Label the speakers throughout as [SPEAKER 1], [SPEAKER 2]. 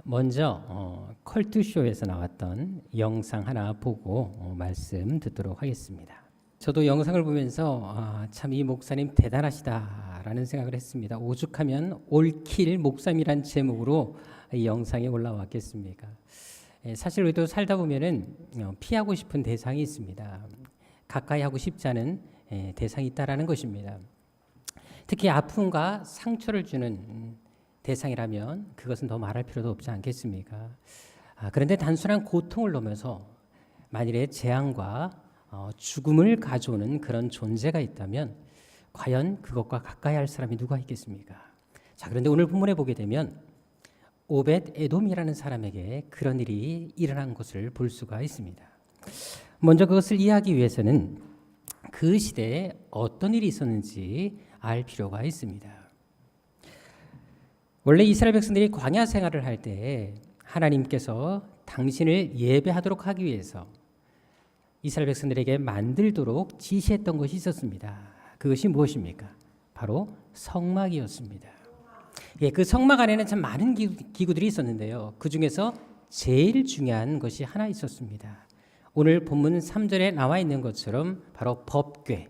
[SPEAKER 1] 먼저 컬투쇼에서 나왔던 영상 하나 보고 말씀 듣도록 하겠습니다. 저도 영상을 보면서 참 이 목사님 대단하시다라는 생각을 했습니다. 오죽하면 올킬 목사님이란 제목으로 이 영상이 올라왔겠습니까? 사실 우리도 살다 보면은 피하고 싶은 대상이 있습니다. 가까이 하고 싶지 않은 대상이 있다라는 것입니다. 특히 아픔과 상처를 주는 대상이라면 그것은 더 말할 필요도 없지 않겠습니까? 그런데 단순한 고통을 넘어서 만일에 재앙과 죽음을 가져오는 그런 존재가 있다면 과연 그것과 가까이 할 사람이 누가 있겠습니까? 자, 그런데 오늘 본문에 보게 되면 오벳 에돔이라는 사람에게 그런 일이 일어난 것을 볼 수가 있습니다. 먼저 그것을 이해하기 위해서는 그 시대에 어떤 일이 있었는지 알 필요가 있습니다. 원래 이스라엘 백성들이 광야 생활을 할 때 하나님께서 당신을 예배하도록 하기 위해서 이스라엘 백성들에게 만들도록 지시했던 것이 있었습니다. 그것이 무엇입니까? 바로 성막이었습니다. 그 성막 안에는 참 많은 기구들이 있었는데요. 그 중에서 제일 중요한 것이 하나 있었습니다. 오늘 본문 3절에 나와 있는 것처럼 바로 법궤,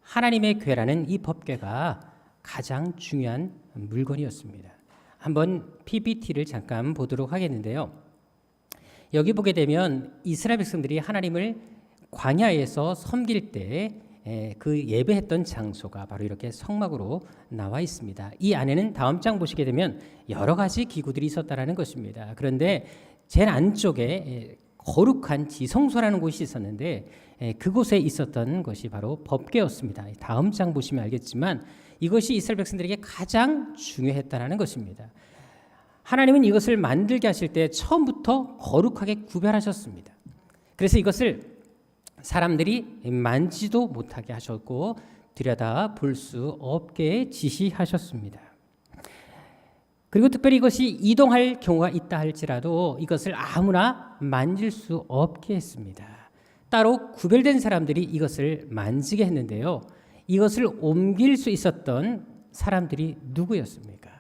[SPEAKER 1] 하나님의 궤라는 이 법궤가 가장 중요한 물건이었습니다. 한번 PPT를 잠깐 보도록 하겠는데요. 여기 보게 되면 이스라엘 백성들이 하나님을 광야에서 섬길 때 그 예배했던 장소가 바로 이렇게 성막으로 나와 있습니다. 이 안에는 다음 장 보시게 되면 여러 가지 기구들이 있었다라는 것입니다. 그런데 제일 안쪽에 거룩한 지성소라는 곳이 있었는데 그곳에 있었던 것이 바로 법궤였습니다. 다음 장 보시면 알겠지만 이것이 이스라엘 백성들에게 가장 중요했다라는 것입니다. 하나님은 이것을 만들게 하실 때 처음부터 거룩하게 구별하셨습니다. 그래서 이것을 사람들이 만지도 못하게 하셨고 들여다 볼 수 없게 지시하셨습니다. 그리고 특별히 이것이 이동할 경우가 있다 할지라도 이것을 아무나 만질 수 없게 했습니다. 따로 구별된 사람들이 이것을 만지게 했는데요. 이것을 옮길 수 있었던 사람들이 누구였습니까?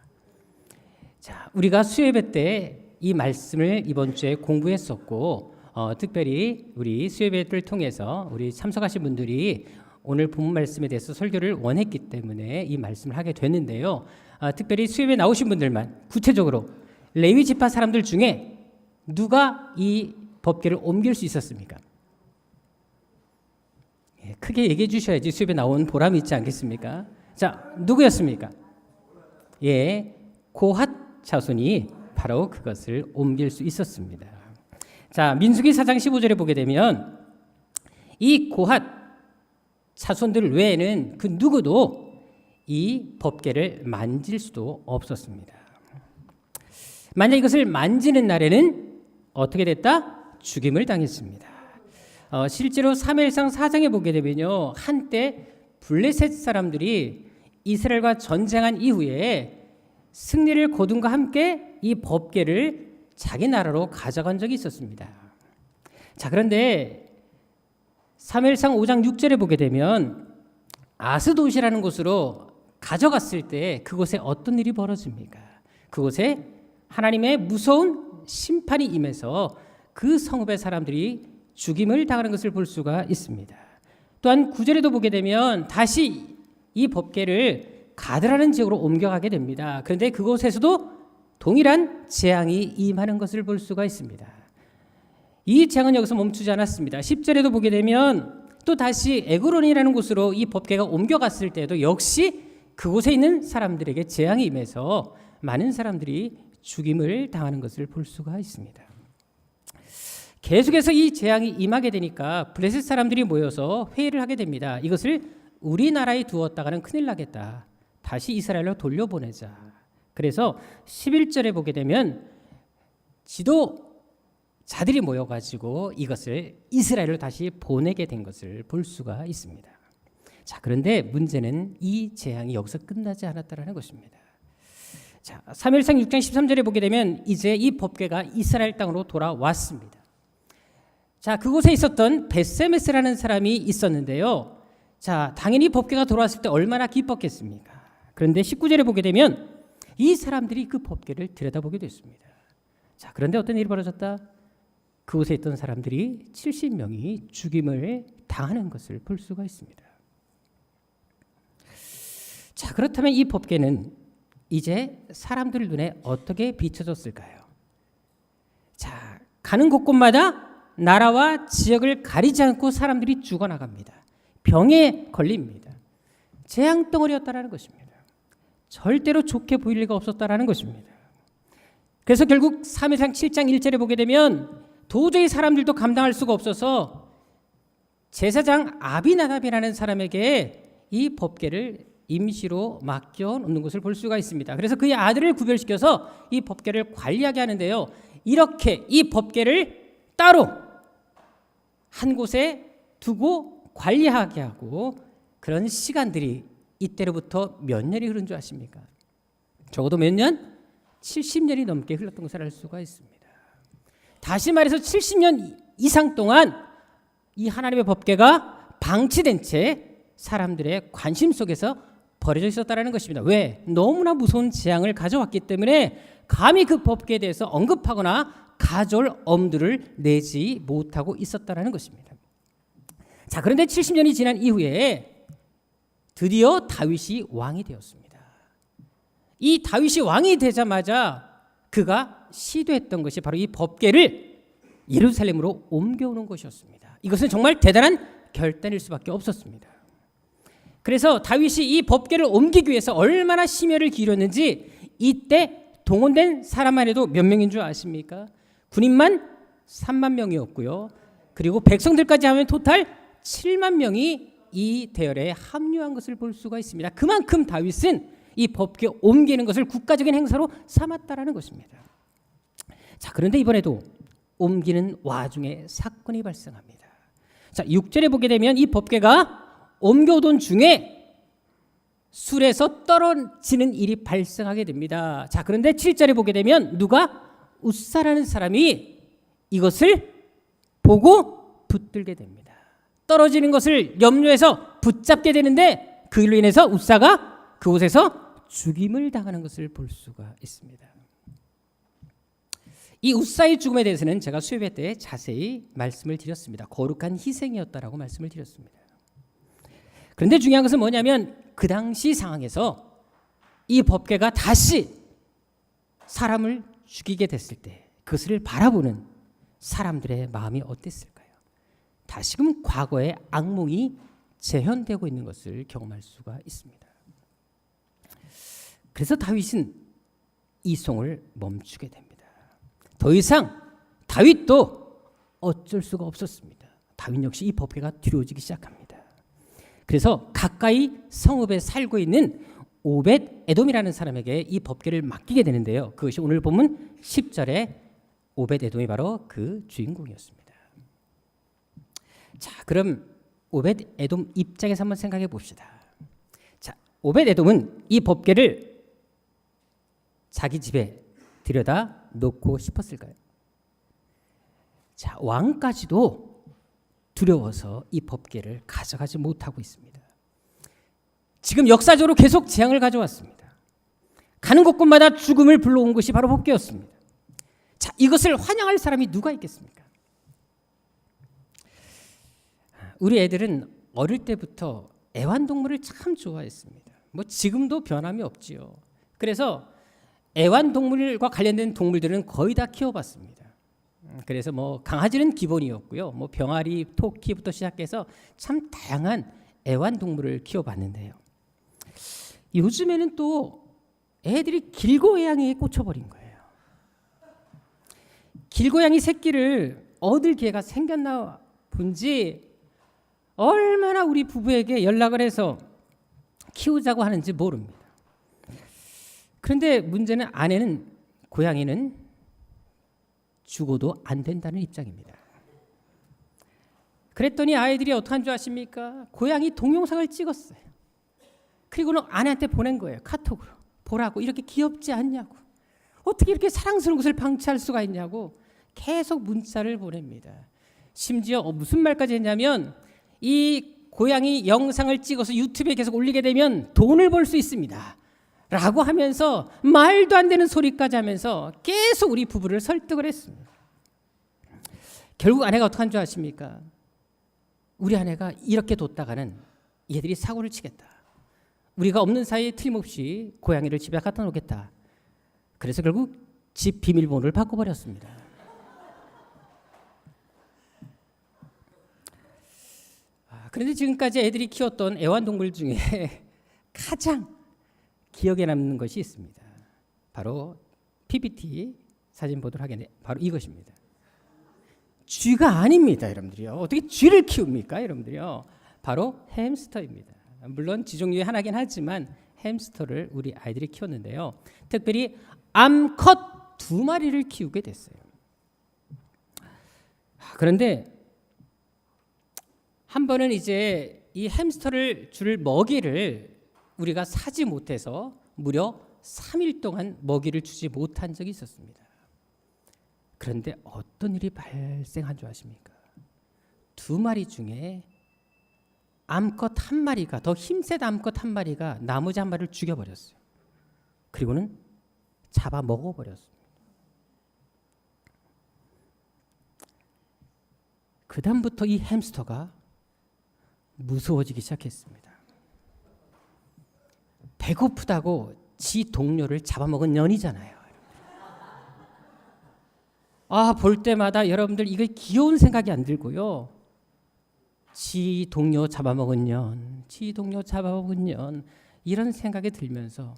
[SPEAKER 1] 자, 우리가 수요예배 때 이 말씀을 이번 주에 공부했었고 특별히 우리 수요예배를 통해서 우리 참석하신 분들이 오늘 본문 말씀에 대해서 설교를 원했기 때문에 이 말씀을 하게 됐는데요. 특별히 수요예배 나오신 분들만 구체적으로 레위 지파 사람들 중에 누가 이 법궤를 옮길 수 있었습니까? 크게 얘기해 주셔야지 수요예배 나온 보람이 있지 않겠습니까? 자, 누구였습니까? 고핫 자손이 바로 그것을 옮길 수 있었습니다. 자, 민수기 4장 15절에 보게 되면 이 고핫 자손들 외에는 그 누구도 이 법궤를 만질 수도 없었습니다. 만약 이것을 만지는 날에는 어떻게 됐다? 죽임을 당했습니다. 실제로 사무엘상 4장에 보게 되면요, 한때 블레셋 사람들이 이스라엘과 전쟁한 이후에 승리를 거둔과 함께 이 법궤를 자기 나라로 가져간 적이 있었습니다. 자, 그런데 사무엘상 5장 6절에 보게 되면 아스돗이라는 곳으로 가져갔을 때 그곳에 어떤 일이 벌어집니까? 그곳에 하나님의 무서운 심판이 임해서 그 성읍의 사람들이 죽임을 당하는 것을 볼 수가 있습니다. 또한 9절에도 보게 되면 다시 이 법궤를 가드라는 지역으로 옮겨가게 됩니다. 그런데 그곳에서도 동일한 재앙이 임하는 것을 볼 수가 있습니다. 이 재앙은 여기서 멈추지 않았습니다. 10절에도 보게 되면 또 다시 에그론이라는 곳으로 이 법궤가 옮겨갔을 때도 역시 그곳에 있는 사람들에게 재앙이 임해서 많은 사람들이 죽임을 당하는 것을 볼 수가 있습니다. 계속해서 이 재앙이 임하게 되니까 블레셋 사람들이 모여서 회의를 하게 됩니다. 이것을 우리나라에 두었다가는 큰일 나겠다. 다시 이스라엘로 돌려보내자. 그래서 11절에 보게 되면 지도자들이 모여가지고 이것을 이스라엘로 다시 보내게 된 것을 볼 수가 있습니다. 자, 그런데 문제는 이 재앙이 여기서 끝나지 않았다는 것입니다. 자, 사무엘상 6장 13절에 보게 되면 이제 이 법궤가 이스라엘 땅으로 돌아왔습니다. 자, 그곳에 있었던 벳세메스라는 사람이 있었는데요. 자, 당연히 법궤가 돌아왔을 때 얼마나 기뻤겠습니까? 그런데 19절에 보게 되면 이 사람들이 그 법궤를 들여다보게 됐습니다. 자, 그런데 어떤 일이 벌어졌다? 그곳에 있던 사람들이 70명이 죽임을 당하는 것을 볼 수가 있습니다. 자, 그렇다면 이 법궤는 이제 사람들 눈에 어떻게 비춰졌을까요? 자, 가는 곳곳마다 나라와 지역을 가리지 않고 사람들이 죽어나갑니다. 병에 걸립니다. 재앙덩어리였다라는 것입니다. 절대로 좋게 보일 리가 없었다라는 것입니다. 그래서 결국 사무엘상 7장 1절에 보게 되면 도저히 사람들도 감당할 수가 없어서 제사장 아비나답이라는 사람에게 이 법궤를 임시로 맡겨 놓는 것을 볼 수가 있습니다. 그래서 그의 아들을 구별시켜서 이 법궤를 관리하게 하는데요. 이렇게 이 법궤를 따로 한 곳에 두고 관리하게 하고 그런 시간들이 이때로부터 몇 년이 흐른 줄 아십니까? 적어도 몇 년? 70년이 넘게 흘렀던 것을 알 수가 있습니다. 다시 말해서 70년 이상 동안 이 하나님의 법궤가 방치된 채 사람들의 관심 속에서 버려져 있었다는 것입니다. 왜? 너무나 무서운 재앙을 가져왔기 때문에 감히 그 법궤에 대해서 언급하거나 가져올 엄두를 내지 못하고 있었다는 것입니다. 자, 그런데 70년이 지난 이후에 드디어 다윗이 왕이 되었습니다. 이 다윗이 왕이 되자마자 그가 시도했던 것이 바로 이 법궤를 예루살렘으로 옮겨오는 것이었습니다. 이것은 정말 대단한 결단일 수밖에 없었습니다. 그래서 다윗이 이 법궤를 옮기기 위해서 얼마나 심혈을 기울였는지 이때 동원된 사람만 해도 몇 명인 줄 아십니까? 군인만 3만 명이었고요. 그리고 백성들까지 하면 토탈 7만 명이 이 대열에 합류한 것을 볼 수가 있습니다. 그만큼 다윗은 이 법궤 옮기는 것을 국가적인 행사로 삼았다라는 것입니다. 자, 그런데 이번에도 옮기는 와중에 사건이 발생합니다. 자, 6절에 보게 되면 이 법궤가 옮겨오던 중에 술에서 떨어지는 일이 발생하게 됩니다. 자, 그런데 7절에 보게 되면 누가? 웃사라는 사람이 이것을 보고 붙들게 됩니다. 떨어지는 것을 염려해서 붙잡게 되는데 그 일로 인해서 웃사가 그곳에서 죽임을 당하는 것을 볼 수가 있습니다. 이 웃사의 죽음에 대해서는 제가 수요회 때 자세히 말씀을 드렸습니다. 거룩한 희생이었다라고 말씀을 드렸습니다. 그런데 중요한 것은 뭐냐면 그 당시 상황에서 이 법궤가 다시 사람을 죽이게 됐을 때 그것을 바라보는 사람들의 마음이 어땠을까요? 다시금 과거의 악몽이 재현되고 있는 것을 경험할 수가 있습니다. 그래서 다윗은 이 송을 멈추게 됩니다. 더 이상 다윗도 어쩔 수가 없었습니다. 다윗 역시 이 법궤가 두려워지기 시작합니다. 그래서 가까이 성읍에 살고 있는 오벳 에돔이라는 사람에게 이 법궤를 맡기게 되는데요. 그것이 오늘 본문 10절에 오벳 에돔이 바로 그 주인공이었습니다. 자, 그럼 오벳 에돔 입장에서 한번 생각해 봅시다. 자, 오벳 에돔은 이 법궤를 자기 집에 들여다 놓고 싶었을까요? 자, 왕까지도 두려워서 이 법궤를 가져가지 못하고 있습니다. 지금 역사적으로 계속 재앙을 가져왔습니다. 가는 곳곳마다 죽음을 불러온 것이 바로 법궤였습니다. 자, 이것을 환영할 사람이 누가 있겠습니까? 우리 애들은 어릴 때부터 애완동물을 참 좋아했습니다. 뭐 지금도 변함이 없지요. 그래서 애완동물과 관련된 동물들은 거의 다 키워봤습니다. 그래서 뭐 강아지는 기본이었고요. 뭐 병아리, 토끼부터 시작해서 참 다양한 애완동물을 키워봤는데요. 요즘에는 또 애들이 길고양이에 꽂혀버린 거예요. 길고양이 새끼를 얻을 기회가 생겼나 본지 얼마나 우리 부부에게 연락을 해서 키우자고 하는지 모릅니다. 그런데 문제는 아내는 고양이는 죽어도 안 된다는 입장입니다. 그랬더니 아이들이 어떡한 줄 아십니까? 고양이 동영상을 찍었어요. 그리고는 아내한테 보낸 거예요. 카톡으로. 보라고. 이렇게 귀엽지 않냐고. 어떻게 이렇게 사랑스러운 것을 방치할 수가 있냐고 계속 문자를 보냅니다. 심지어 무슨 말까지 했냐면 이 고양이 영상을 찍어서 유튜브에 계속 올리게 되면 돈을 벌 수 있습니다. 라고 하면서 말도 안 되는 소리까지 하면서 계속 우리 부부를 설득을 했습니다. 결국 아내가 어떡한 줄 아십니까? 우리 아내가 이렇게 뒀다가는 얘들이 사고를 치겠다. 우리가 없는 사이에 틀림없이 고양이를 집에 갖다 놓겠다. 그래서 결국 집 비밀번호를 바꿔버렸습니다. 그런데 지금까지 애들이 키웠던 애완동물 중에 가장 기억에 남는 것이 있습니다. 바로 PPT 사진 보도록 하겠네요. 바로 이것입니다. 쥐가 아닙니다, 여러분들이요. 어떻게 쥐를 키웁니까, 여러분들이요? 바로 햄스터입니다. 물론 쥐 종류의 하나긴 하지만 햄스터를 우리 아이들이 키웠는데요. 특별히 암컷 2마리를 키우게 됐어요. 그런데 한 번은 이제 이 햄스터를 줄 먹이를 우리가 사지 못해서 무려 3일 동안 먹이를 주지 못한 적이 있었습니다. 그런데 어떤 일이 발생한 줄 아십니까? 2마리 중에 암컷 1마리가, 더 힘센 암컷 1마리가 나머지 1마리를 죽여버렸어요. 그리고는 잡아 먹어버렸습니다. 그 다음부터 이 햄스터가 무서워지기 시작했습니다. 배고프다고 지 동료를 잡아먹은 년이잖아요. 볼 때마다 여러분들 이거 귀여운 생각이 안 들고요. 지 동료 잡아먹은 년, 지 동료 잡아먹은 년, 이런 생각이 들면서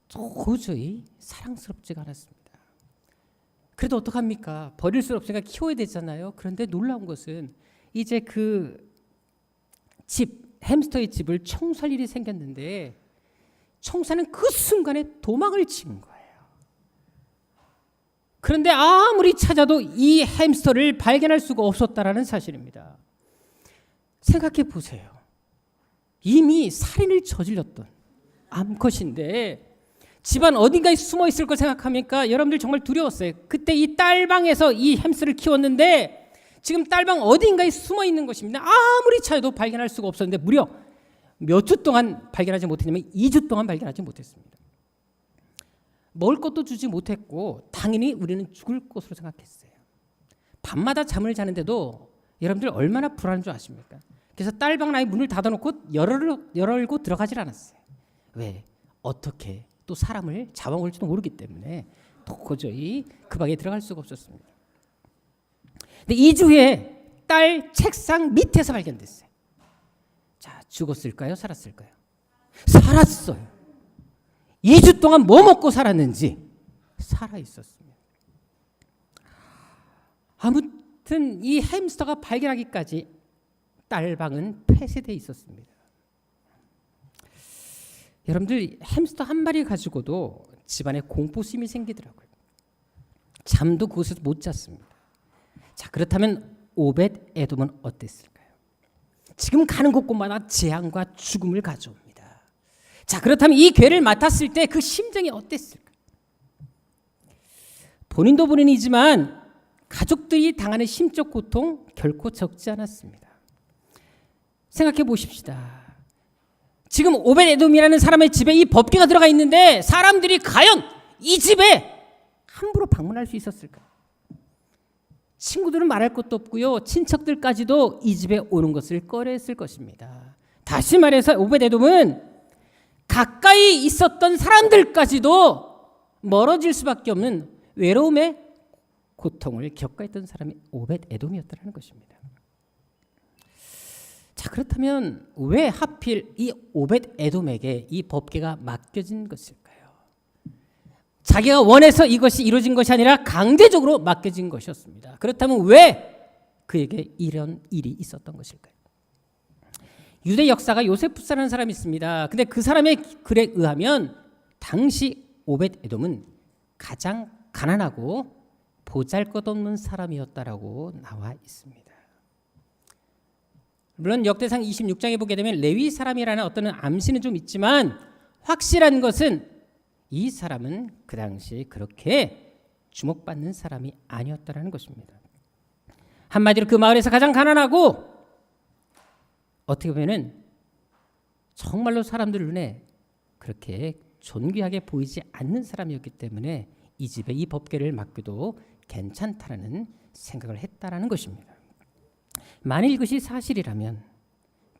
[SPEAKER 1] 도저히 사랑스럽지가 않았습니다. 그래도 어떡합니까? 버릴 수 없으니까 키워야 되잖아요. 그런데 놀라운 것은 이제 그 집, 햄스터의 집을 청소할 일이 생겼는데 청소하는 그 순간에 도망을 친 거예요. 그런데 아무리 찾아도 이 햄스터를 발견할 수가 없었다라는 사실입니다. 생각해 보세요. 이미 살인을 저질렀던 암컷인데 집안 어딘가에 숨어 있을 걸 생각하니까 여러분들 정말 두려웠어요. 그때 이 딸방에서 이 햄스터를 키웠는데 지금 딸방 어딘가에 숨어 있는 것입니다. 아무리 찾아도 발견할 수가 없었는데 무려 몇 주 동안 발견하지 못했냐면 2주 동안 발견하지 못했습니다. 먹을 것도 주지 못했고 당연히 우리는 죽을 것으로 생각했어요. 밤마다 잠을 자는데도 여러분들 얼마나 불안한 줄 아십니까? 그래서 딸방 나의 문을 닫아놓고 열고 들어가질 않았어요. 왜? 어떻게 또 사람을 잡아먹을지도 모르기 때문에 도저히 그 방에 들어갈 수가 없었습니다. 근데 2주 후에 딸 책상 밑에서 발견됐어요. 자, 죽었을까요? 살았을까요? 살았어요. 2주 동안 뭐 먹고 살았는지 살아 있었습니다. 아무튼 이 햄스터가 발견하기까지 딸방은 폐쇄되어 있었습니다. 여러분들 햄스터 1마리 가지고도 집안에 공포심이 생기더라고요. 잠도 그곳에서 못 잤습니다. 자, 그렇다면 오벳 에돔은 어땠을까요? 지금 가는 곳곳마다 재앙과 죽음을 가져옵니다. 자, 그렇다면 이 괴를 맡았을 때 그 심정이 어땠을까? 본인도 본인이지만 가족들이 당하는 심적 고통 결코 적지 않았습니다. 생각해 보십시다. 지금 오벳 에돔이라는 사람의 집에 이 법궤가 들어가 있는데 사람들이 과연 이 집에 함부로 방문할 수 있었을까? 친구들은 말할 것도 없고요. 친척들까지도 이 집에 오는 것을 꺼려했을 것입니다. 다시 말해서 오벳 에돔은 가까이 있었던 사람들까지도 멀어질 수밖에 없는 외로움의 고통을 겪어했던 사람이 오벳 에돔이었다는 것입니다. 자, 그렇다면 왜 하필 이 오벳 에돔에게 이 법궤가 맡겨진 것일까요? 자기가 원해서 이것이 이루어진 것이 아니라 강제적으로 맡겨진 것이었습니다. 그렇다면 왜 그에게 이런 일이 있었던 것일까요? 유대 역사가 요세푸스라는 사람이 있습니다. 근데 그 사람의 글에 의하면 당시 오벳 에돔은 가장 가난하고 보잘것없는 사람이었다라고 나와 있습니다. 물론 역대상 26장에 보게 되면 레위 사람이라는 어떤 암시는 좀 있지만 확실한 것은 이 사람은 그 당시 그렇게 주목받는 사람이 아니었다라는 것입니다. 한마디로 그 마을에서 가장 가난하고 어떻게 보면은 정말로 사람들 눈에 그렇게 존귀하게 보이지 않는 사람이었기 때문에 이 집에 이 법궤를 맡겨도 괜찮다라는 생각을 했다라는 것입니다. 만일 이것이 사실이라면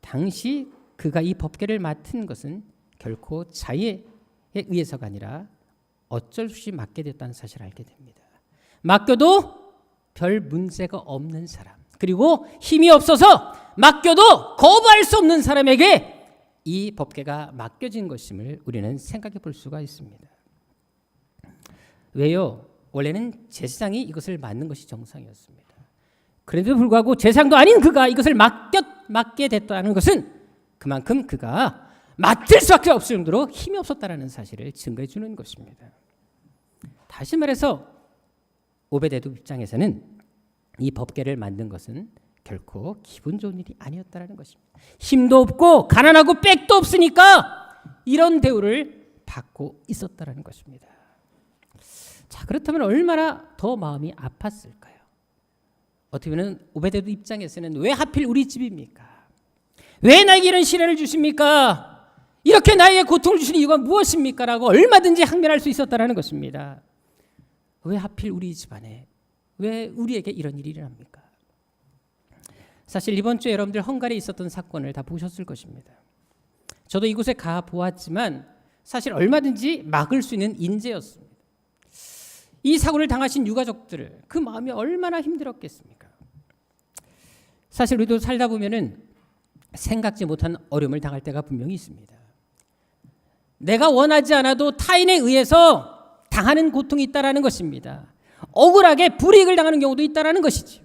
[SPEAKER 1] 당시 그가 이 법궤를 맡은 것은 결코 자의에 의해서가 아니라 어쩔 수 없이 맡게 됐다는 사실을 알게 됩니다. 맡겨도 별 문제가 없는 사람, 그리고 힘이 없어서 맡겨도 거부할 수 없는 사람에게 이 법궤가 맡겨진 것임을 우리는 생각해 볼 수가 있습니다. 왜요? 원래는 제사장이 이것을 맡는 것이 정상이었습니다. 그래도 불구하고 제사장도 아닌 그가 이것을 맡게 됐다는 것은 그만큼 그가 맡을 수밖에 없을 정도로 힘이 없었다는 사실을 증거해 주는 것입니다. 다시 말해서 오베데돔 입장에서는 이 법궤를 만든 것은 결코 기분 좋은 일이 아니었다는 것입니다. 힘도 없고 가난하고 빽도 없으니까 이런 대우를 받고 있었다는 것입니다. 자, 그렇다면 얼마나 더 마음이 아팠을까요? 어떻게 보면 오베데돔 입장에서는 왜 하필 우리 집입니까? 왜 나에게 이런 시련을 주십니까? 이렇게 나에게 고통을 주시는 이유가 무엇입니까? 라고 얼마든지 항변할 수 있었다는 것입니다. 왜 하필 우리 집안에, 왜 우리에게 이런 일이 일어납니까? 사실 이번 주에 여러분들 헝가리에 있었던 사건을 다 보셨을 것입니다. 저도 이곳에 가 보았지만 사실 얼마든지 막을 수 있는 인재였습니다. 이 사고를 당하신 유가족들, 그 마음이 얼마나 힘들었겠습니까? 사실 우리도 살다 보면은 생각지 못한 어려움을 당할 때가 분명히 있습니다. 내가 원하지 않아도 타인에 의해서 당하는 고통이 있다라는 것입니다. 억울하게 불이익을 당하는 경우도 있다라는 것이죠.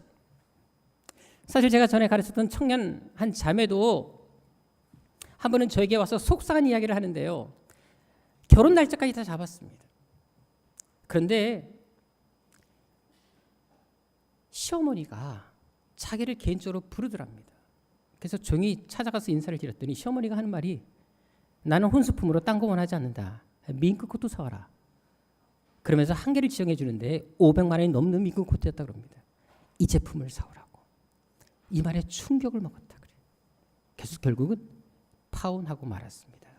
[SPEAKER 1] 사실 제가 전에 가르쳤던 청년 한 자매도 한 번은 저에게 와서 속상한 이야기를 하는데요. 결혼 날짜까지 다 잡았습니다. 그런데 시어머니가 자기를 개인적으로 부르더랍니다. 그래서 조용히 찾아가서 인사를 드렸더니 시어머니가 하는 말이 나는 혼수품으로 딴 거 원하지 않는다. 밍크 코트 사와라. 그러면서 한계를 지정해 주는데 500만 원이 넘는 밍크 코트였다고 합니다. 이 제품을 사오라고. 이 말에 충격을 먹었다 그래요. 그래서 결국은 파혼하고 말았습니다.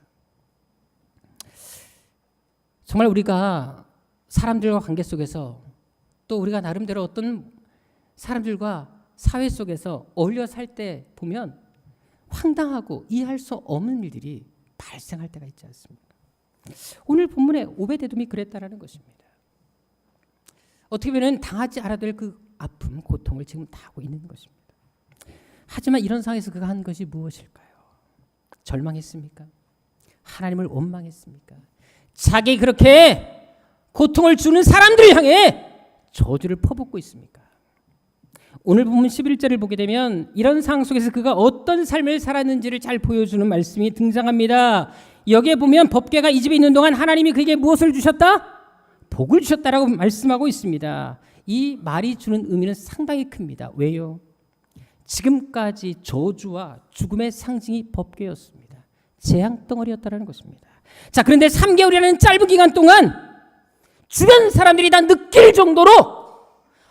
[SPEAKER 1] 정말 우리가 사람들과 관계 속에서 또 우리가 나름대로 어떤 사람들과 사회 속에서 어울려 살 때 보면 황당하고 이해할 수 없는 일들이 발생할 때가 있지 않습니까? 오늘 본문에 오베데돔이 그랬다라는 것입니다. 어떻게 보면 당하지 않아도 될 그 아픔, 고통을 지금 당하고 있는 것입니다. 하지만 이런 상황에서 그가 한 것이 무엇일까요? 절망했습니까? 하나님을 원망했습니까? 자기 그렇게 고통을 주는 사람들을 향해 저주를 퍼붓고 있습니까? 오늘 본문 11절을 보게 되면 이런 상황 속에서 그가 어떤 삶을 살았는지를 잘 보여주는 말씀이 등장합니다. 여기에 보면 법궤가 이 집에 있는 동안 하나님이 그에게 무엇을 주셨다? 복을 주셨다라고 말씀하고 있습니다. 이 말이 주는 의미는 상당히 큽니다. 왜요? 지금까지 저주와 죽음의 상징이 법궤였습니다. 재앙덩어리였다는 것입니다. 자, 그런데 3개월이라는 짧은 기간 동안 주변 사람들이 다 느낄 정도로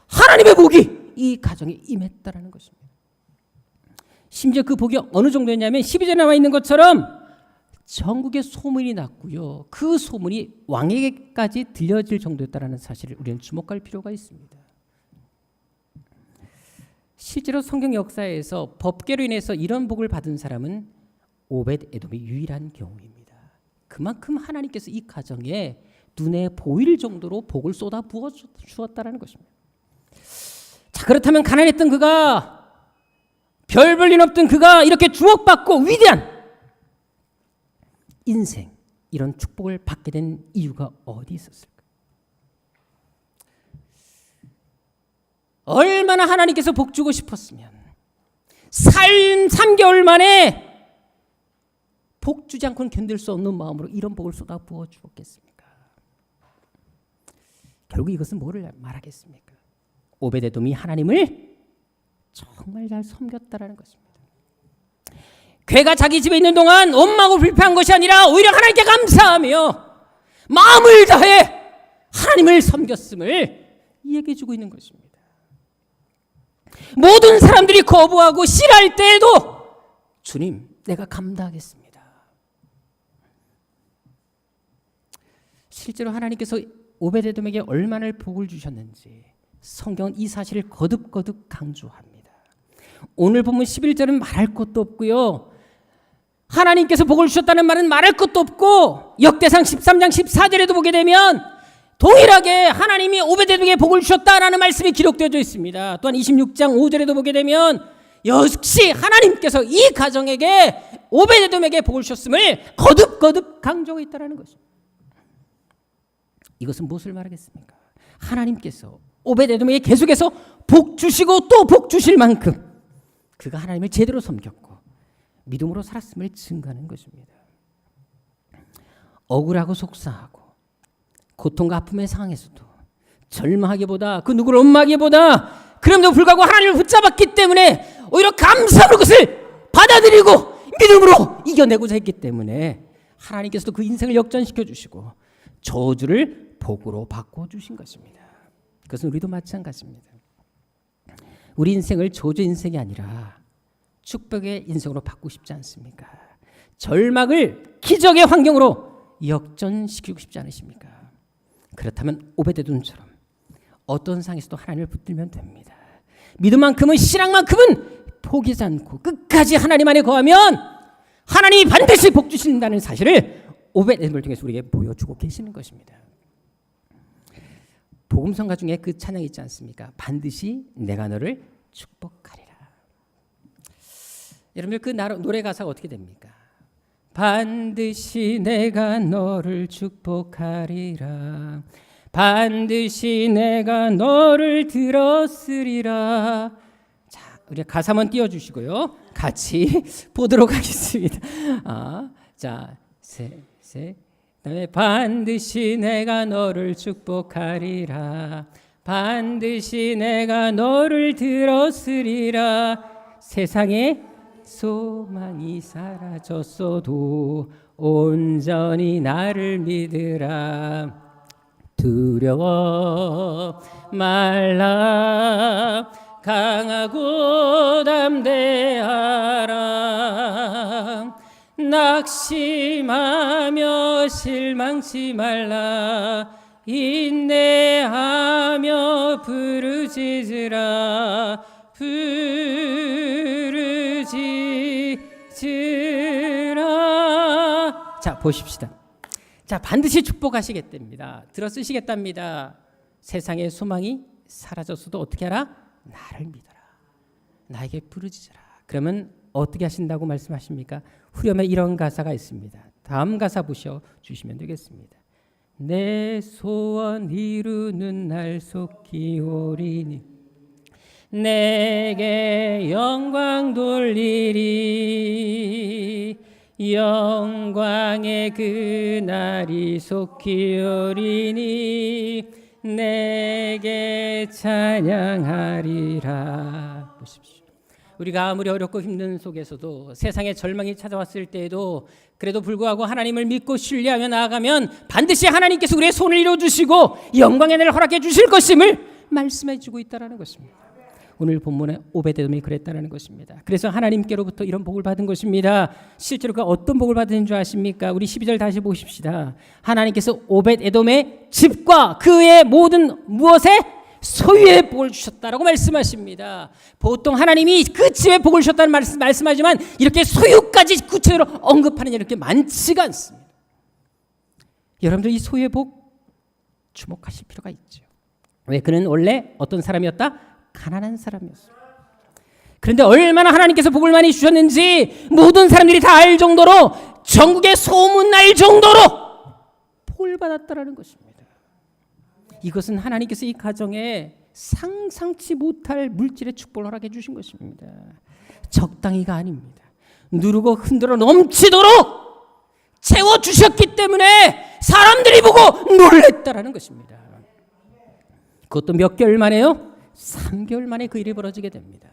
[SPEAKER 1] 하나님의 복이 이 가정에 임했다라는 것입니다. 심지어 그 복이 어느 정도였냐면 12절에 나와 있는 것처럼 전국에 소문이 났고요. 그 소문이 왕에게까지 들려질 정도였다라는 사실을 우리는 주목할 필요가 있습니다. 실제로 성경 역사에서 법궤로 인해서 이런 복을 받은 사람은 오벳에돔이 유일한 경우입니다. 그만큼 하나님께서 이 가정에 눈에 보일 정도로 복을 쏟아 부어 주었다라는 것입니다. 자, 그렇다면 가난했던 그가, 별 볼 일 없던 그가 이렇게 주목받고 위대한 인생, 이런 축복을 받게 된 이유가 어디 있었을까? 얼마나 하나님께서 복 주고 싶었으면 3개월 만에 복 주지 않고는 견딜 수 없는 마음으로 이런 복을 쏟아 부어 주었겠습니까? 결국 이것은 뭐를 말하겠습니까? 오베데돔이 하나님을 정말 잘 섬겼다라는 것입니다. 괴가 자기 집에 있는 동안 원망하고 불평한 것이 아니라 오히려 하나님께 감사하며 마음을 다해 하나님을 섬겼음을 얘기해 주고 있는 것입니다. 모든 사람들이 거부하고 싫어할 때에도 주님, 내가 감당하겠습니다. 실제로 하나님께서 오베데돔에게 얼마나 복을 주셨는지 성경은 이 사실을 거듭거듭 강조합니다. 오늘 본문 11절은 말할 것도 없고요. 하나님께서 복을 주셨다는 말은 말할 것도 없고, 역대상 13장 14절에도 보게 되면 동일하게 하나님이 오베데돔에게 복을 주셨다라는 말씀이 기록되어져 있습니다. 또한 26장 5절에도 보게 되면 역시 하나님께서 이 가정에게 오베데돔에게 복을 주셨음을 거듭거듭 강조하고 있다는 것입니다. 이것은 무엇을 말하겠습니까? 하나님께서 오베데돔에게 계속해서 복 주시고 또 복 주실 만큼 그가 하나님을 제대로 섬겼고 믿음으로 살았음을 증거하는 것입니다. 억울하고 속상하고 고통과 아픔의 상황에서도 절망하기보다 그 누구를 원망하기보다 그럼에도 불구하고 하나님을 붙잡았기 때문에 오히려 감사로 그것을 받아들이고 믿음으로 이겨내고자 했기 때문에 하나님께서도 그 인생을 역전시켜 주시고 저주를 복으로 바꿔주신 것입니다. 그것은 우리도 마찬가지입니다. 우리 인생을 저주 인생이 아니라 축복의 인생으로 바꾸고 싶지 않습니까? 절망을 기적의 환경으로 역전시키고 싶지 않으십니까? 그렇다면 오베데돔처럼 어떤 상에서도 하나님을 붙들면 됩니다. 믿음만큼은 신앙만큼은 포기하지 않고 끝까지 하나님 안에 거하면 하나님이 반드시 복 주신다는 사실을 오베데돔을 통해서 우리에게 보여주고 계시는 것입니다. 복음성가 중에 그 찬양이 있지 않습니까? 반드시 내가 너를 축복하리라. 여러분들 그 노래 가사가 어떻게 됩니까? 반드시 내가 너를 축복하리라. 반드시 내가 너를 들었으리라. 자, 우리 가사 한번 띄워주시고요. 같이 보도록 하겠습니다. 자, 그다음에 반드시 내가 너를 축복하리라. 반드시 내가 너를 들었으리라. 세상에 소망이 사라졌어도 온전히 나를 믿으라. 두려워 말라. 강하고 담대하라. 낙심하며 실망치 말라. 인내하며 부르짖으라. 부르짖으라. 자, 보십시다. 자, 반드시 축복하시겠답니다. 들어쓰시겠답니다. 세상의 소망이 사라졌어도 어떻게 하라? 나를 믿어라. 나에게 부르짖으라. 그러면 어떻게 하신다고 말씀하십니까? 후렴에 이런 가사가 있습니다. 다음 가사 보셔 주시면 되겠습니다. 내 소원 이루는 날 속히 오리니 내게 영광 돌리리. 영광의 그날이 속히 오리니 내게 찬양하리라. 보십시오. 우리가 아무리 어렵고 힘든 속에서도 세상에 절망이 찾아왔을 때에도 그래도 불구하고 하나님을 믿고 신뢰하며 나아가면 반드시 하나님께서 우리의 손을 이루어주시고 영광의 날을 허락해 주실 것임을 말씀해 주고 있다는 것입니다. 오늘 본문에 오베데돔이 그랬다는 것입니다. 그래서 하나님께로부터 이런 복을 받은 것입니다. 실제로 그 어떤 복을 받은 줄 아십니까? 우리 12절 다시 보십시다. 하나님께서 오베데돔의 집과 그의 모든 무엇에 소유의 복을 주셨다라고 말씀하십니다. 보통 하나님이 그 집에 복을 주셨다는 말씀하지만 이렇게 소유까지 구체적으로 언급하는 일이 이렇게 많지가 않습니다. 여러분들 이 소유의 복 주목하실 필요가 있죠. 왜? 그는 원래 어떤 사람이었다? 가난한 사람이었어요. 그런데 얼마나 하나님께서 복을 많이 주셨는지 모든 사람들이 다 알 정도로, 전국에 소문날 정도로 복을 받았다라는 것입니다. 이것은 하나님께서 이 가정에 상상치 못할 물질의 축복을 허락해 주신 것입니다. 적당히가 아닙니다. 누르고 흔들어 넘치도록 채워주셨기 때문에 사람들이 보고 놀랬다라는 것입니다. 그것도 몇 개월 만에요? 3개월 만에 그 일이 벌어지게 됩니다.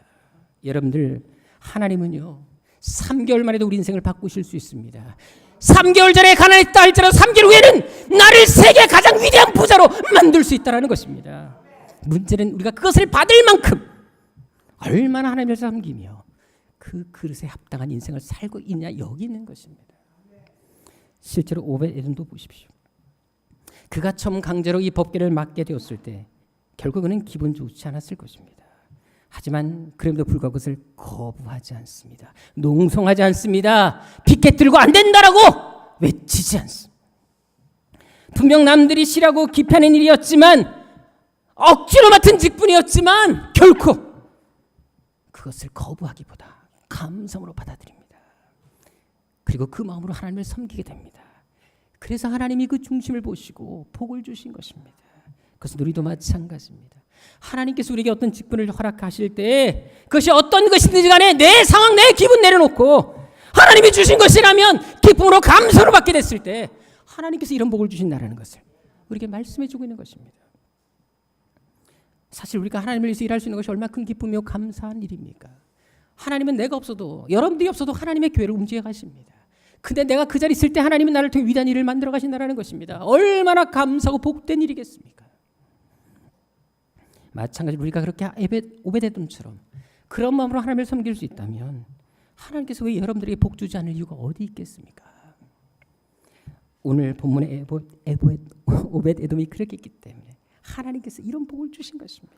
[SPEAKER 1] 여러분들, 하나님은요 3개월 만에도 우리 인생을 바꾸실 수 있습니다. 3개월 전에 가난했다 할지라도 3개월 후에는 나를 세계 가장 위대한 부자로 만들 수 있다는 것입니다. 문제는 우리가 그것을 받을 만큼 얼마나 하나님을 섬기며 그 그릇에 합당한 인생을 살고 있냐, 여기 있는 것입니다. 실제로 오베데돔도 보십시오. 그가 처음 강제로 이 법궤를 맡게 되었을 때 결국 그는 기분 좋지 않았을 것입니다. 하지만 그럼에도 불구하고 그것을 거부하지 않습니다. 농성하지 않습니다. 피켓 들고 안 된다라고 외치지 않습니다. 분명 남들이 싫어하고 기피하는 일이었지만, 억지로 맡은 직분이었지만 결코 그것을 거부하기보다 감사함으로 받아들입니다. 그리고 그 마음으로 하나님을 섬기게 됩니다. 그래서 하나님이 그 중심을 보시고 복을 주신 것입니다. 그것은 우리도 마찬가지입니다. 하나님께서 우리에게 어떤 직분을 허락하실 때 그것이 어떤 것이든지 간에 내 상황, 내 기분 내려놓고 하나님이 주신 것이라면 기쁨으로 감사로 받게 됐을 때 하나님께서 이런 복을 주신다는 것을 우리에게 말씀해 주고 있는 것입니다. 사실 우리가 하나님을 위해서 일할 수 있는 것이 얼마나 큰 기쁨이요 감사한 일입니까? 하나님은 내가 없어도, 여러분들이 없어도 하나님의 교회를 움직여 가십니다. 근데 내가 그 자리에 있을 때 하나님은 나를 통해 위대한 일을 만들어 가신다는 것입니다. 얼마나 감사하고 복된 일이겠습니까? 마찬가지로 우리가 그렇게 오베데돔처럼 그런 마음으로 하나님을 섬길 수 있다면 하나님께서 왜 여러분들에게 복 주지 않을 이유가 어디 있겠습니까? 오늘 본문의 오벳에돔이 그렇게 했기 때문에 하나님께서 이런 복을 주신 것입니다.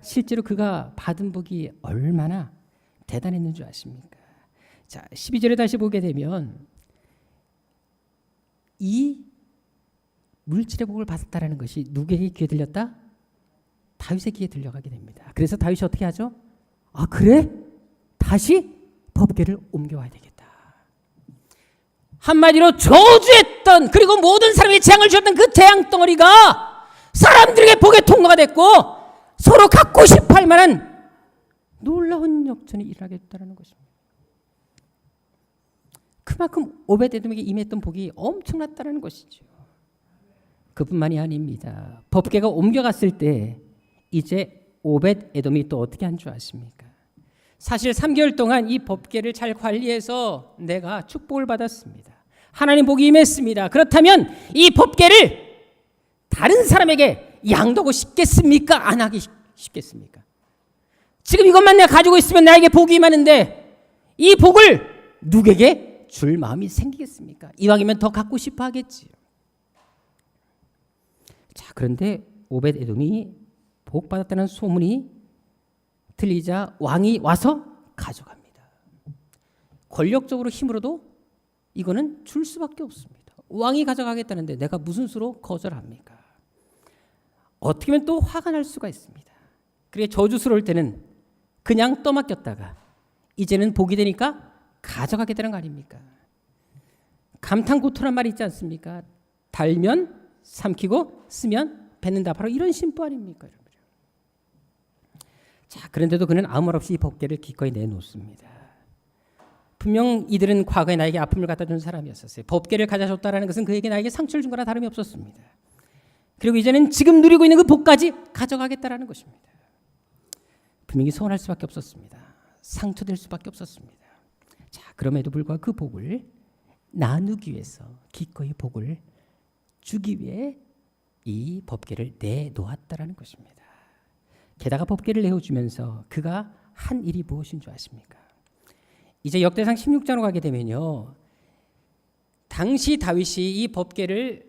[SPEAKER 1] 실제로 그가 받은 복이 얼마나 대단했는 줄 아십니까? 자, 12절에 다시 보게 되면 이 물질의 복을 받았다라는 것이 누구에게 귀에 들렸다? 다윗의 귀에 들려가게 됩니다. 그래서 다윗이 어떻게 하죠? 아, 그래? 다시 법궤를 옮겨와야 되겠다. 한마디로 저주했던, 그리고 모든 사람에게 재앙을 주었던 그 재앙 덩어리가 사람들에게 복의 통로가 됐고 서로 갖고 싶어 할 만한 놀라운 역전이 일어나겠다는 것입니다. 그만큼 오벳에돔에게 임했던 복이 엄청났다는 것이죠. 그뿐만이 아닙니다. 법궤가 옮겨갔을 때 이제 오벳에돔이 또 어떻게 한 줄 아십니까? 사실 3개월 동안 이 법궤를 잘 관리해서 내가 축복을 받았습니다. 하나님 복이 임했습니다. 그렇다면 이 법궤를 다른 사람에게 양도하고 싶겠습니까? 안 하기 쉽겠습니까? 지금 이것만 내가 가지고 있으면 나에게 복이 임하는데 이 복을 누구에게 줄 마음이 생기겠습니까? 이왕이면 더 갖고 싶어 하겠지요. 자, 그런데 오벳에돔이 복 받았다는 소문이 들리자 왕이 와서 가져갑니다. 권력적으로 힘으로도 이거는 줄 수밖에 없습니다. 왕이 가져가겠다는데 내가 무슨 수로 거절합니까? 어떻게 하면 또 화가 날 수가 있습니다. 그게 저주스러울 때는 그냥 떠맡겼다가 이제는 복이 되니까 가져가겠다는 거 아닙니까? 감탄고토란 말이 있지 않습니까? 달면 삼키고 쓰면 뱉는다. 바로 이런 심보 아닙니까? 자, 그런데도 그는 아무 말 없이 이 법궤를 기꺼이 내놓습니다. 분명 이들은 과거에 나에게 아픔을 갖다 준 사람이었었어요. 법궤를 가져줬다라는 것은 그에게 나에게 상처를 준 거나 다름이 없었습니다. 그리고 이제는 지금 누리고 있는 그 복까지 가져가겠다라는 것입니다. 분명히 서운할 수밖에 없었습니다. 상처될 수밖에 없었습니다. 자, 그럼에도 불구하고 그 복을 나누기 위해서 기꺼이 복을 주기 위해 이 법궤를 내놓았다라는 것입니다. 게다가 법궤를 내어주면서 그가 한 일이 무엇인 줄 아십니까? 이제 역대상 16장으로 가게 되면요, 당시 다윗이 이 법궤를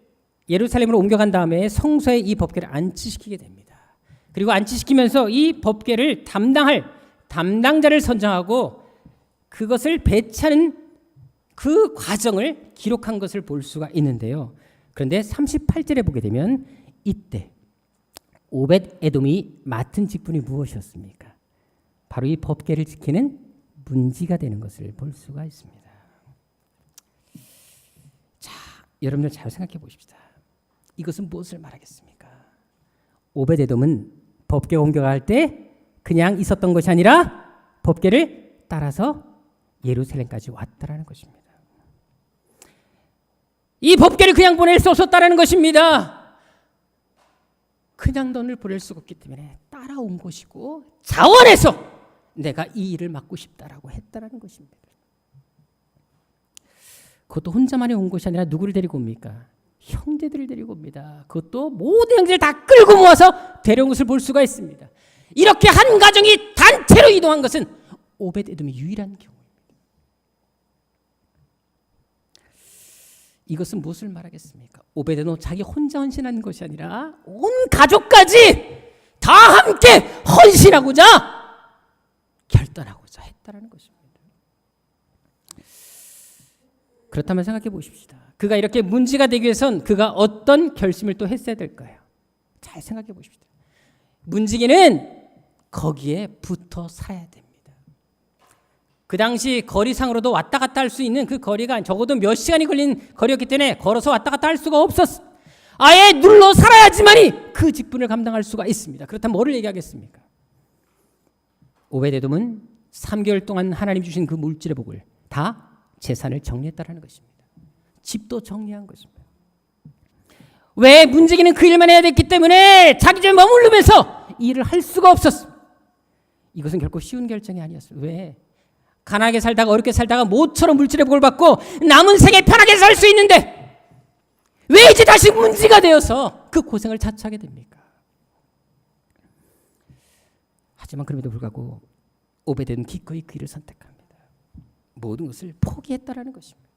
[SPEAKER 1] 예루살렘으로 옮겨간 다음에 성소에 이 법궤를 안치시키게 됩니다. 그리고 안치시키면서 이 법궤를 담당할 담당자를 선정하고 그것을 배치하는 그 과정을 기록한 것을 볼 수가 있는데요. 그런데 38절에 보게 되면 이때 오벳에돔이 맡은 직분이 무엇이었습니까? 바로 이 법궤를 지키는 문지가 되는 것을 볼 수가 있습니다. 자, 여러분들 잘 생각해 보십시다. 이것은 무엇을 말하겠습니까? 오벳에돔은 법궤 옮겨갈 때 그냥 있었던 것이 아니라 법궤를 따라서 예루살렘까지 왔다라는 것입니다. 이 법궤를 그냥 보낼 수 없었다라는 것입니다. 그냥 너를 보낼 수가 없기 때문에 따라온 것이고 자원해서 내가 이 일을 맡고 싶다라고 했다라는 것입니다. 그것도 혼자만이 온 것이 아니라 누구를 데리고 옵니까? 형제들을 데리고 옵니다. 그것도 모든 형제를 다 끌고 모아서 데려온 것을 볼 수가 있습니다. 이렇게 한 가정이 단체로 이동한 것은 오벳에돔이 유일한 경우입니다. 이것은 무엇을 말하겠습니까? 오베데도 자기 혼자 헌신한 것이 아니라 온 가족까지 다 함께 헌신하고자 결단하고자 했다라는 것입니다. 그렇다면 생각해 보십시다. 그가 이렇게 문제가 되기 위해선 그가 어떤 결심을 또 했어야 될까요? 잘 생각해 보십시다. 문지기는 거기에 붙어 살아야 됩니다. 그 당시 거리상으로도 왔다 갔다 할 수 있는 그 거리가 적어도 몇 시간이 걸린 거리였기 때문에 걸어서 왔다 갔다 할 수가 없었어. 아예 눌러 살아야지만이 그 직분을 감당할 수가 있습니다. 그렇다면 뭐를 얘기하겠습니까? 오베데돔은 3개월 동안 하나님 주신 그 물질의 복을 다 재산을 정리했다라는 것입니다. 집도 정리한 것입니다. 왜? 문지기는 그 일만 해야 됐기 때문에 자기 집에 머무르면서 일을 할 수가 없었어. 이것은 결코 쉬운 결정이 아니었어요. 왜? 가난하게 살다가 어렵게 살다가 모처럼 물질의 복을 받고 남은 생에 편하게 살 수 있는데 왜 이제 다시 문지가 되어서 그 고생을 자처하게 됩니까? 하지만 그럼에도 불구하고 오베데는 기꺼이 그 일을 선택합니다. 모든 것을 포기했다라는 것입니다.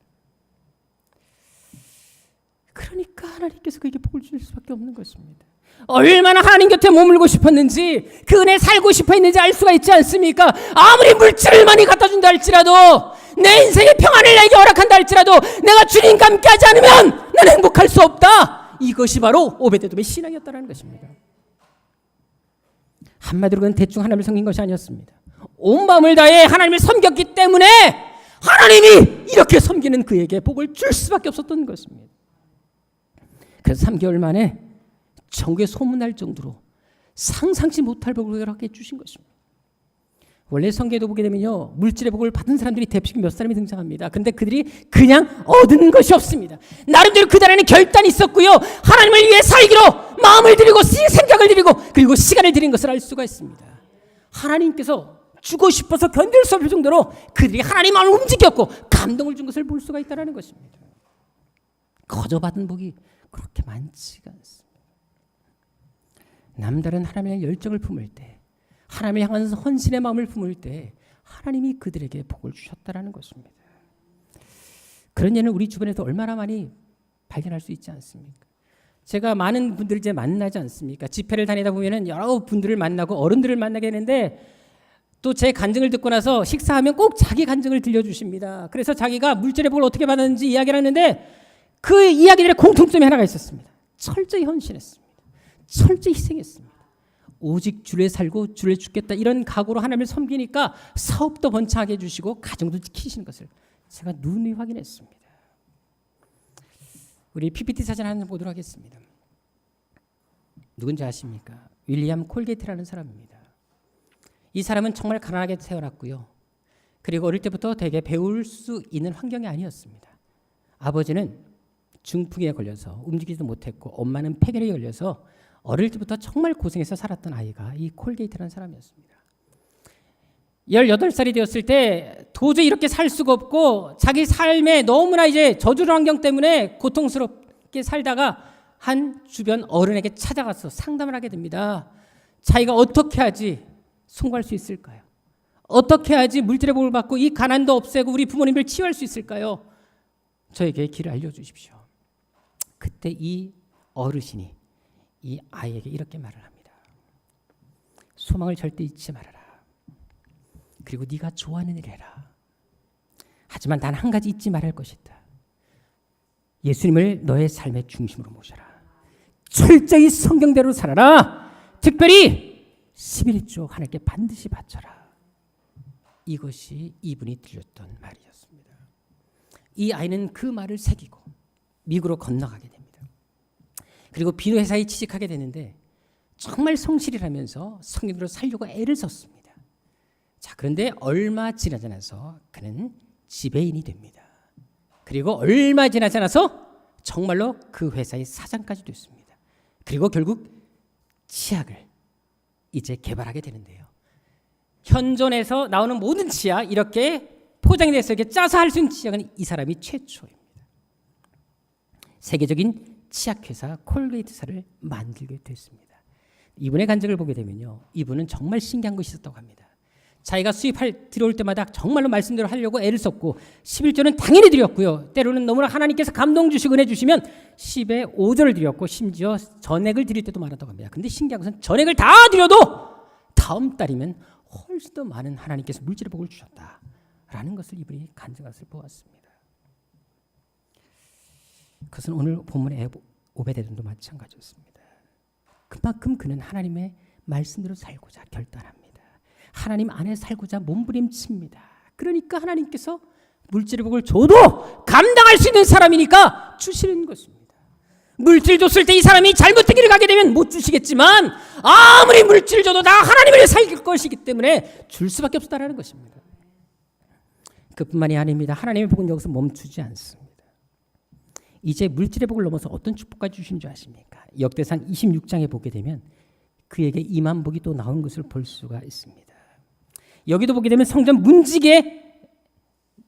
[SPEAKER 1] 그러니까 하나님께서 그에게 복을 주실 수밖에 없는 것입니다. 얼마나 하나님 곁에 머물고 싶었는지 그 은혜 살고 싶어 했는지 알 수가 있지 않습니까? 아무리 물질을 많이 갖다 준다 할지라도 내 인생의 평안을 내게 허락한다 할지라도 내가 주님과 함께 하지 않으면 난 행복할 수 없다. 이것이 바로 오베데돔의 신앙이었다는 것입니다. 한마디로 그는 대충 하나님을 섬긴 것이 아니었습니다. 온 마음을 다해 하나님을 섬겼기 때문에 하나님이 이렇게 섬기는 그에게 복을 줄 수밖에 없었던 것입니다. 그래서 3개월 만에 전국에 소문날 정도로 상상치 못할 복을 허락해 주신 것입니다. 원래 성경에도 보게 되면요, 물질의 복을 받은 사람들이 대표적 몇 사람이 등장합니다. 그런데 그들이 그냥 얻은 것이 없습니다. 나름대로 그들 안에 결단이 있었고요, 하나님을 위해 살기로 마음을 들이고 생각을 들이고 그리고 시간을 들인 것을 알 수가 있습니다. 하나님께서 주고 싶어서 견딜 수 없을 정도로 그들이 하나님 마음을 움직였고 감동을 준 것을 볼 수가 있다는 것입니다. 거저 받은 복이 그렇게 많지가 않습니다. 남다른 하나님의 열정을 품을 때, 하나님을 향한 헌신의 마음을 품을 때 하나님이 그들에게 복을 주셨다는 것입니다. 그런 예는 우리 주변에서 얼마나 많이 발견할 수 있지 않습니까? 제가 많은 분들을 이제 만나지 않습니까? 집회를 다니다 보면은 여러 분들을 만나고 어른들을 만나게 되는데 또 제 간증을 듣고 나서 식사하면 꼭 자기 간증을 들려주십니다. 그래서 자기가 물질의 복을 어떻게 받았는지 이야기를 하는데 그 이야기들의 공통점이 하나가 있었습니다. 철저히 헌신했습니다. 철저히 희생했습니다. 오직 주를 살고 주를 죽겠다 이런 각오로 하나님을 섬기니까 사업도 번창하게 해주시고 가정도 지키시는 것을 제가 눈이 확인했습니다. 우리 PPT 사진 하나 보도록 하겠습니다. 누군지 아십니까? 윌리엄 콜게이트라는 사람입니다. 이 사람은 정말 가난하게 태어났고요. 그리고 어릴 때부터 되게 배울 수 있는 환경이 아니었습니다. 아버지는 중풍에 걸려서 움직이지도 못했고 엄마는 폐결에 걸려서 어릴 때부터 정말 고생해서 살았던 아이가 이 콜게이트라는 사람이었습니다. 18살이 되었을 때 도저히 이렇게 살 수가 없고 자기 삶에 너무나 이제 저주한 환경 때문에 고통스럽게 살다가 한 주변 어른에게 찾아가서 상담을 하게 됩니다. 자기가 어떻게 하지 송구할 수 있을까요? 어떻게 하지 물질의 복을 받고 이 가난도 없애고 우리 부모님을 치유할 수 있을까요? 저에게 길을 알려주십시오. 그때 이 어르신이 이 아이에게 이렇게 말을 합니다. 소망을 절대 잊지 말아라. 그리고 네가 좋아하는 일 해라. 하지만 단 한 가지 잊지 말할 것이 있다. 예수님을 너의 삶의 중심으로 모셔라. 철저히 성경대로 살아라. 특별히 11조 하나님께 반드시 바쳐라. 이것이 이분이 들렸던 말이었습니다. 이 아이는 그 말을 새기고 미국으로 건너가게 됩니다. 그리고 비누 회사에 취직하게 되는데 정말 성실히라면서 성경대로 살려고 애를 썼습니다. 자, 그런데 얼마 지나지 않아서 그는 지배인이 됩니다. 그리고 얼마 지나지 않아서 정말로 그 회사의 사장까지 됐습니다. 그리고 결국 치약을 이제 개발하게 되는데요. 현존에서 나오는 모든 치약 이렇게 포장이 돼서 이렇게 짜서 할 수 있는 치약은 이 사람이 최초입니다. 세계적인 치약회사 콜게이트사를 만들게 됐습니다. 이분의 간증을 보게 되면요, 이분은 정말 신기한 것이 있었다고 합니다. 자기가 수입할 들어올 때마다 정말로 말씀대로 하려고 애를 썼고 11조는 당연히 드렸고요. 때로는 너무나 하나님께서 감동 주시고 은혜 주시면 10의 5조를 드렸고 심지어 전액을 드릴 때도 많았다고 합니다. 근데 신기한 것은 전액을 다 드려도 다음 달이면 훨씬 더 많은 하나님께서 물질의 복을 주셨다라는 것을 이분이 간증한 것을 보았습니다. 그것은 오늘 본문의 오베데돔도 마찬가지였습니다. 그만큼 그는 하나님의 말씀대로 살고자 결단합니다. 하나님 안에 살고자 몸부림칩니다. 그러니까 하나님께서 물질의 복을 줘도 감당할 수 있는 사람이니까 주시는 것입니다. 물질 줬을 때 이 사람이 잘못된 길을 가게 되면 못 주시겠지만 아무리 물질 줘도 다 하나님을 위해 살 것이기 때문에 줄 수밖에 없다라는 것입니다. 그뿐만이 아닙니다. 하나님의 복은 여기서 멈추지 않습니다. 이제 물질의 복을 넘어서 어떤 축복까지 주신 줄 아십니까? 역대상 26장에 보게 되면 그에게 임한 복이 또 나온 것을 볼 수가 있습니다. 여기도 보게 되면 성전 문지기의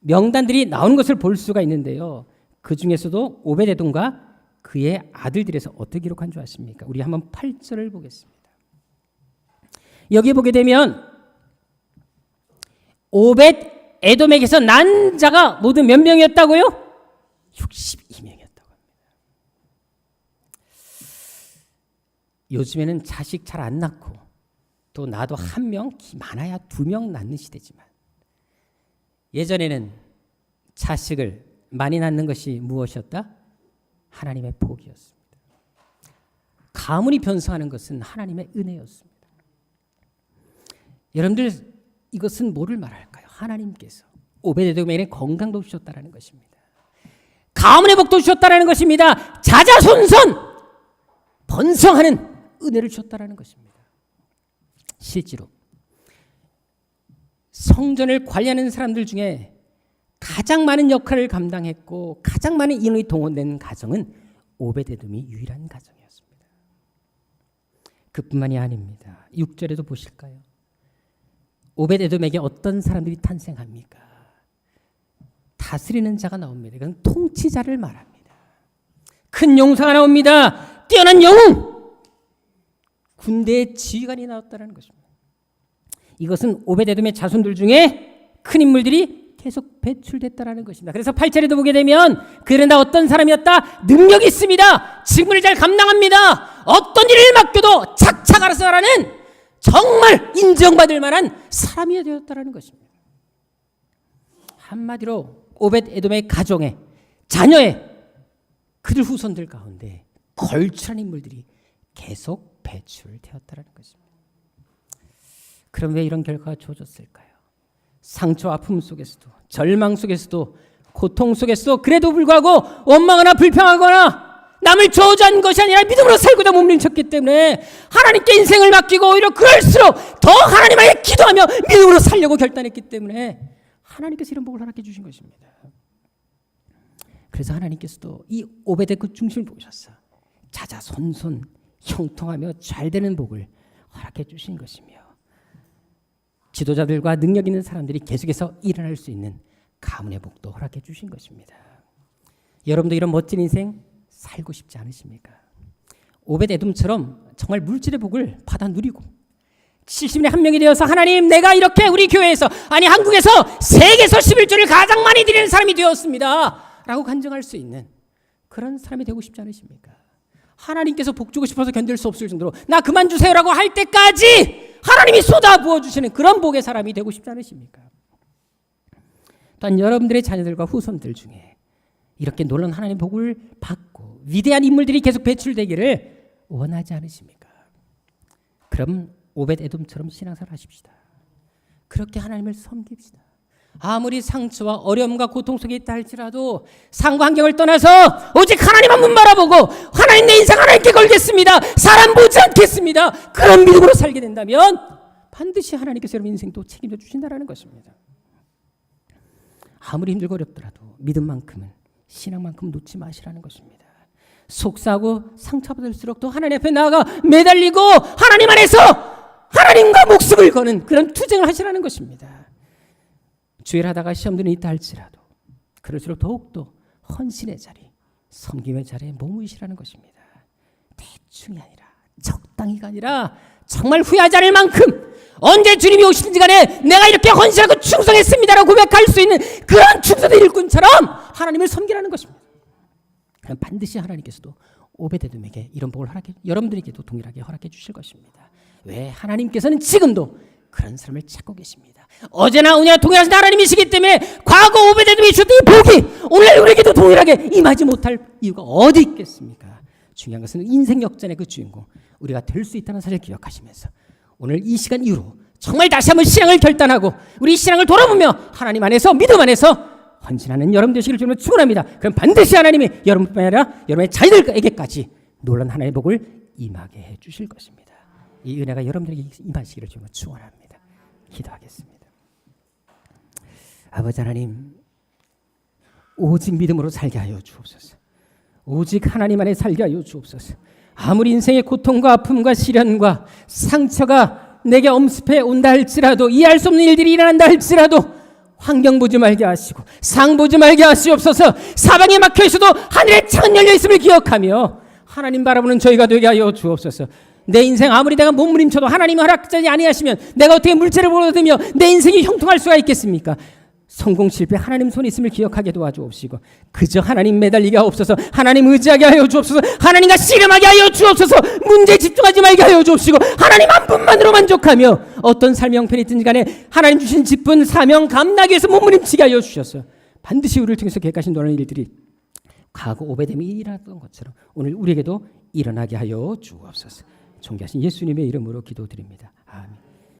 [SPEAKER 1] 명단들이 나오는 것을 볼 수가 있는데요. 그 중에서도 오베데돔과 그의 아들들에서 어떻게 기록한 줄 아십니까? 우리 한번 8절을 보겠습니다. 여기 보게 되면 오벳에돔에게서 난 자가 모두 몇 명이었다고요? 62명이었다고 합니다. 요즘에는 자식 잘 안 낳고 또 나도 한 명, 많아야 2명 낳는 시대지만 예전에는 자식을 많이 낳는 것이 무엇이었다? 하나님의 복이었습니다. 가문이 변성하는 것은 하나님의 은혜였습니다. 여러분들 이것은 뭐를 말할까요? 하나님께서 오베데돔에게 건강도 주셨다는 것입니다. 가문의 복도 주셨다는 것입니다. 자자손손 번성하는 은혜를 주셨다는 것입니다. 실제로 성전을 관리하는 사람들 중에 가장 많은 역할을 감당했고 가장 많은 인원이 동원된 가정은 오베데돔이 유일한 가정이었습니다. 그뿐만이 아닙니다. 6절에도 보실까요? 오베데돔에게 어떤 사람들이 탄생합니까? 다스리는 자가 나옵니다. 이건 통치자를 말합니다. 큰 용사가 나옵니다. 뛰어난 영웅! 군대의 지휘관이 나왔다는 것입니다. 이것은 오베데돔의 자손들 중에 큰 인물들이 계속 배출됐다는 것입니다. 그래서 8절에도 보게 되면 그는 다 어떤 사람이었다? 능력이 있습니다. 직무를 잘 감당합니다. 어떤 일을 맡겨도 착착 알아서 하라는 정말 인정받을 만한 사람이 되었다는 것입니다. 한마디로 오벳에돔의 가정에 자녀에 그들 후손들 가운데 걸출한 인물들이 계속 배출되었다는 것입니다. 그럼 왜 이런 결과가 주어졌을까요? 상처 아픔 속에서도 절망 속에서도 고통 속에서도 그래도 불구하고 원망하거나 불평하거나 남을 저주한 것이 아니라 믿음으로 살고자 몸부림쳤기 때문에 하나님께 인생을 맡기고 오히려 그럴수록 더 하나님에게 기도하며 믿음으로 살려고 결단했기 때문에 하나님께서 이런 복을 허락해 주신 것입니다. 그래서 하나님께서도 이 오베데 그 중심을 보셔서 자자손손 형통하며 잘 되는 복을 허락해 주신 것이며 지도자들과 능력 있는 사람들이 계속해서 일어날 수 있는 가문의 복도 허락해 주신 것입니다. 여러분도 이런 멋진 인생 살고 싶지 않으십니까? 오벳에돔처럼 정말 물질의 복을 받아 누리고 70인의 한 명이 되어서 하나님 내가 이렇게 우리 교회에서 아니 한국에서 세계에서 11조를 가장 많이 드리는 사람이 되었습니다 라고 간증할 수 있는 그런 사람이 되고 싶지 않으십니까? 하나님께서 복 주고 싶어서 견딜 수 없을 정도로 나 그만 주세요라고 할 때까지 하나님이 쏟아 부어주시는 그런 복의 사람이 되고 싶지 않으십니까? 또한 여러분들의 자녀들과 후손들 중에 이렇게 놀라운 하나님의 복을 받고 위대한 인물들이 계속 배출되기를 원하지 않으십니까? 그럼 오벳에돔처럼 신앙생활 하십시다. 그렇게 하나님을 섬깁시다. 아무리 상처와 어려움과 고통 속에 있다 할지라도 상과 환경을 떠나서 오직 하나님만 문 바라보고 하나님 내 인생 하나님께 걸겠습니다. 사람 보지 않겠습니다. 그런 믿음으로 살게 된다면 반드시 하나님께서 여러분 인생 또 책임져 주신다는 것입니다. 아무리 힘들고 어렵더라도 믿음만큼은 신앙만큼 놓지 마시라는 것입니다. 속상하고 상처받을수록 또 하나님 앞에 나아가 매달리고 하나님 안에서 하나님과 목숨을 거는 그런 투쟁을 하시라는 것입니다. 주일 하다가 시험들이 있다 할지라도 그럴수록 더욱더 헌신의 자리, 섬김의 자리에 머무시라는 것입니다. 대충이 아니라 적당히가 아니라 정말 후회하지 않을 만큼 언제 주님이 오시든지 간에 내가 이렇게 헌신하고 충성했습니다라고 고백할 수 있는 그런 충성된 일꾼처럼 하나님을 섬기라는 것입니다. 그럼 반드시 하나님께서도 오베데돔에게 이런 복을 여러분들에게도 동일하게 허락해 주실 것입니다. 왜? 하나님께서는 지금도 그런 사람을 찾고 계십니다. 어제나 오늘나 동일하신 하나님이시기 때문에 과거 오베데돔이 주셨던 이 복이 오늘 우리에게도 동일하게 임하지 못할 이유가 어디 있겠습니까? 중요한 것은 인생 역전의 그 주인공 우리가 될 수 있다는 사실을 기억하시면서 오늘 이 시간 이후로 정말 다시 한번 신앙을 결단하고 우리 신앙을 돌아보며 하나님 안에서 믿음 안에서 헌신하는 여러분 되시길 주님으로 축원합니다. 그럼 반드시 하나님이 여러분뿐만 아니라 여러분의 자녀들에게까지 놀라운 하나님의 복을 임하게 해 주실 것입니다. 이 은혜가 여러분들에게 임하시기를 주님으로 축원합니다. 기도하겠습니다. 아버지 하나님, 오직 믿음으로 살게 하여 주옵소서. 오직 하나님 안에 살게 하여 주옵소서. 아무리 인생의 고통과 아픔과 시련과 상처가 내게 엄습해 온다 할지라도 이해할 수 없는 일들이 일어난다 할지라도 환경 보지 말게 하시고 상 보지 말게 하시옵소서. 사방에 막혀 있어도 하늘의 창은 열려 있음을 기억하며 하나님 바라보는 저희가 되게 하여 주옵소서. 내 인생 아무리 내가 몸부림쳐도 하나님이 허락하지 아니하시면 내가 어떻게 물질을 벌어들며 내 인생이 형통할 수가 있겠습니까? 성공 실패 하나님 손에 있음을 기억하게 도와주옵시고 그저 하나님 매달리게 하옵소서. 하나님 의지하게 하여 주옵소서. 하나님과 씨름하게 하여 주옵소서. 문제에 집중하지 말게 하여 주옵시고 하나님 한 분만으로 만족하며 어떤 삶의 형편이 있든지 간에 하나님 주신 직분 사명 감당하기 위해서 몸부림치게 하여 주셔서 반드시 우리를 통해서 계획하신 놀라운 일들이 과거 오베데돔이 일어났던 것처럼 오늘 우리에게도 일어나게 하여 주옵소서. 존귀하신 예수님의 이름으로 기도드립니다. 아멘.